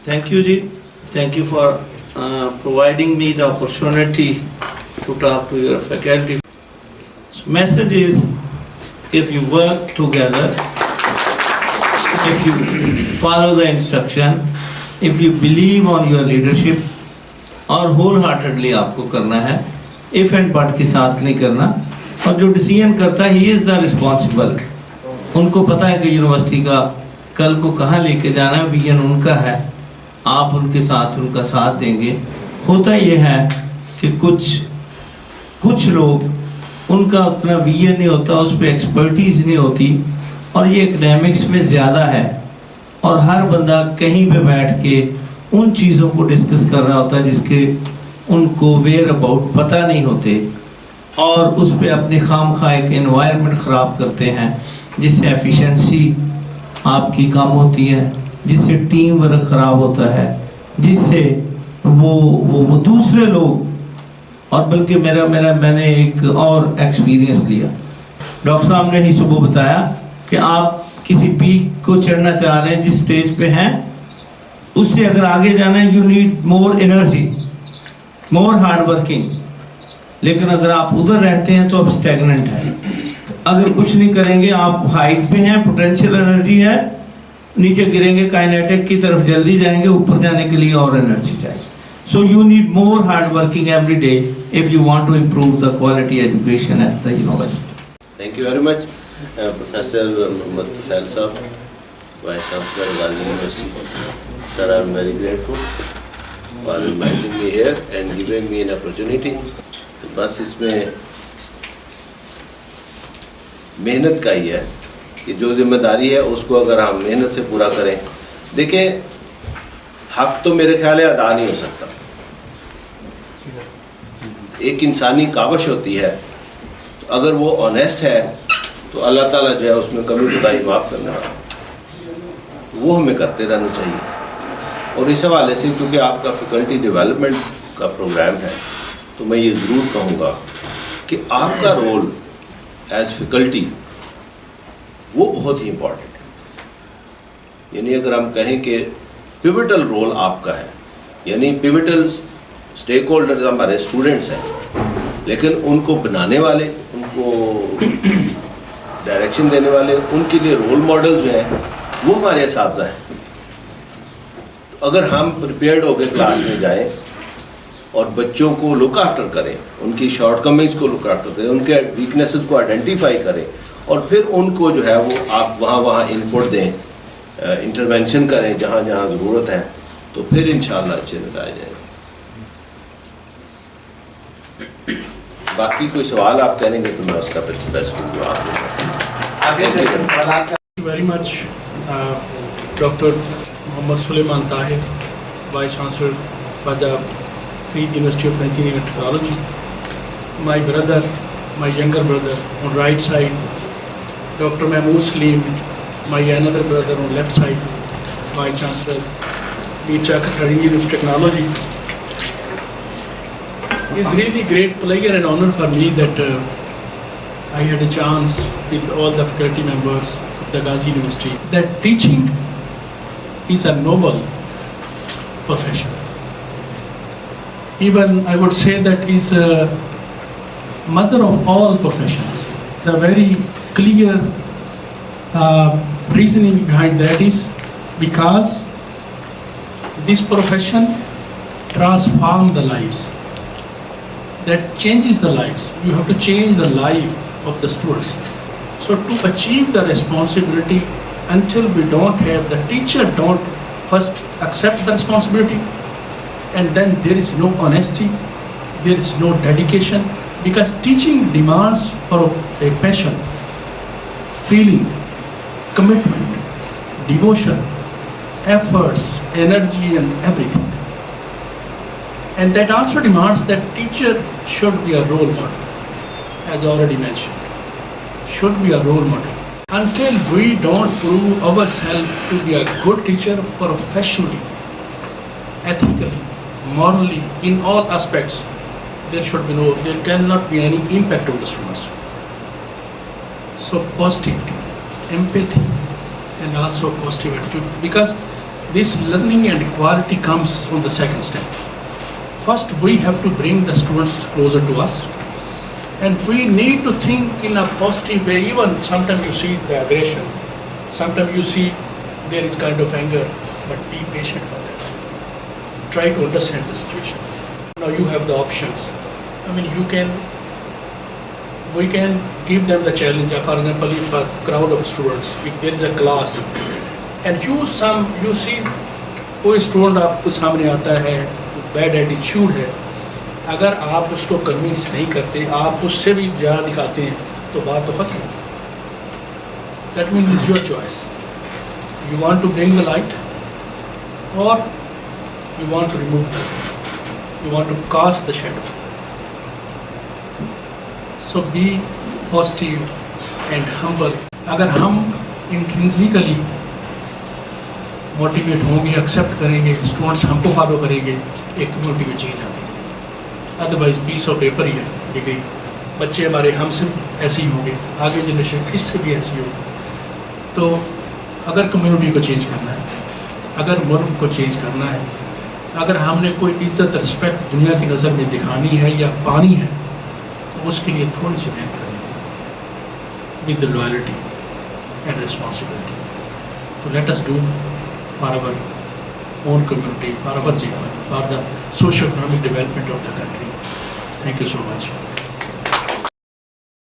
Thank you, Ji. Thank you for providing me the opportunity to talk to your faculty. So message is, if you work together, if you follow the instruction, if you believe on your leadership, और wholeheartedly आपको करना है, if and but के साथ नहीं करना, और जो डिसीजन करता है he is the responsible. उनको पता है कि यूनिवर्सिटी का कल को कहाँ लेके जाना है, विजन उनका है, आप उनके साथ उनका साथ देंगे। होता ये है कि कुछ लोग उनका उतना विजन नहीं होता, उस पर एक्सपर्टीज़ नहीं होती, और ये एकेडमिक्स में ज़्यादा है, और हर बंदा कहीं पे बैठ के उन चीज़ों को डिस्कस कर रहा होता है जिसके उनको वेयर अबाउट पता नहीं होते, और उस पर अपने खामखा एक एनवायरनमेंट ख़राब करते हैं, जिससे एफिशिएंसी आपकी कम होती है, जिससे टीम वर्क ख़राब होता है, जिससे वो दूसरे लोग, और बल्कि मैंने एक और एक्सपीरियंस लिया। डॉक्टर साहब ने ही सुबह बताया कि आप किसी पीक को चढ़ना चाह रहे हैं, जिस स्टेज पे हैं उससे अगर आगे जाना है, you need more energy, more hard working. लेकिन अगर आप उधर रहते हैं तो आप स्टैग्नेंट हैं, अगर कुछ नहीं करेंगे, आप हाइट पे हैं, पोटेंशियल एनर्जी है, नीचे गिरेंगे, काइनेटिक की तरफ जल्दी जाएंगे, ऊपर जाने के लिए और एनर्जी चाहिए। So you need more hard working every day if you want to improve the quality education at the university. Thank you very much professor Mohammad Tufail sahab, vice chancellor Ghazi university. Sir, I am very grateful for inviting me here and giving me an opportunity. तो बस इसमें मेहनत का ही है कि जो जिम्मेदारी है उसको अगर हम मेहनत से पूरा करें। देखें, हक तो मेरे ख्याल है अदा नहीं हो सकता, एक इंसानी काविश होती है, तो अगर वो ऑनेस्ट है तो अल्लाह ताला जो है उसमें कमी खुदाई माफ़ करने वाला, वो हमें करते रहना चाहिए। और इस हवाले से चूँकि आपका फैकल्टी डेवलपमेंट का प्रोग्राम है, तो मैं ये ज़रूर कहूँगा कि आपका रोल एज फैकल्टी वो बहुत ही इम्पॉर्टेंट है। यानी अगर हम कहें कि पिवटल रोल आपका है, यानी पिवटल स्टेक होल्डर्स हमारे स्टूडेंट्स हैं, लेकिन उनको बनाने वाले, उनको डायरेक्शन देने वाले, उनके लिए रोल मॉडल जो है वो हमारे असातिज़ा हैं। तो अगर हम प्रिपेयर्ड होकर क्लास में जाएं और बच्चों को लुक आफ्टर करें, उनकी शॉर्टकमिंग्स को लुक आफ्टर करें, उनके वीकनेसेस को आइडेंटिफाई करें, और फिर उनको जो है वो आप वहाँ इनपुट दें, इंटरवेंशन करें जहाँ जहाँ ज़रूरत है, तो फिर इंशाअल्लाह अच्छे नतीजे जाएंगे। बाकी कोई सवाल आप करेंगे तो मैं उसका फिर स्पेसिफिक जवाब दूँगा। Very much doctor Mohammad Suleman Tahir, vice chancellor Punjab Free University of Engineering and Technology. My brother, my younger brother on right side, Dr. Mahmood Salim, my another brother on left side, Vice Chancellor, Mir Chakra University of Technology. It's really great pleasure and honor for me that I had a chance with all the faculty members of the Ghazi University that teaching is a noble profession. Even I would say that is a mother of all professions. The very clear reasoning behind that is because this profession transforms the lives. That changes the lives. You have to change the life of the students. So to achieve the responsibility, until we don't have the teacher don't first accept the responsibility, and then there is no honesty, there is no dedication, because teaching demands for a passion, feeling, commitment, devotion, efforts, energy and everything. And that also demands that teacher should be a role model, as already mentioned, should be a role model. Until we don't prove ourselves to be a good teacher professionally, ethically, morally, in all aspects, there cannot be any impact on the students. So positivity, empathy, and also positive attitude, because this learning and equality comes on the second step. First, we have to bring the students closer to us, and we need to think in a positive way. Even sometimes you see the aggression, sometimes you see there is kind of anger, but be patient for that. Try to understand the situation. Now you have the options. I mean, we can give them the challenge. For example, if a crowd of students, if there is a class, and you see कोई student आपको सामने आता है, bad attitude है, अगर आप उसको convince नहीं करते, आप उससे भी ज़्यादा दिखाते हैं, तो बात तो खत्म है. That means it's your choice. You want to bring the light, or you want to remove it. You want to cast the shadow. So be positive and humble. अगर हम intrinsically मोटिवेट होंगे, एक्सेप्ट करेंगे, students हमको follow करेंगे, एक community में change आती है. अदरवाइज पीस ऑफ पेपर ही है डिग्री. बच्चे हमारे हम सिर्फ ऐसे ही होंगे, आगे जनरेशन इससे भी ऐसी होगी. तो अगर कम्युनिटी को चेंज करना है, अगर मुल्क को चेंज करना है, अगर हमने कोई इज़्ज़त रिस्पेक्ट दुनिया की नज़र में दिखानी है या पानी है, तो उसके लिए थोड़ी सी मेहनत करनी चाहिए with the loyalty and responsibility. तो let us do for our own community, for our people, for the socio-economic development of the country. Thank you so much.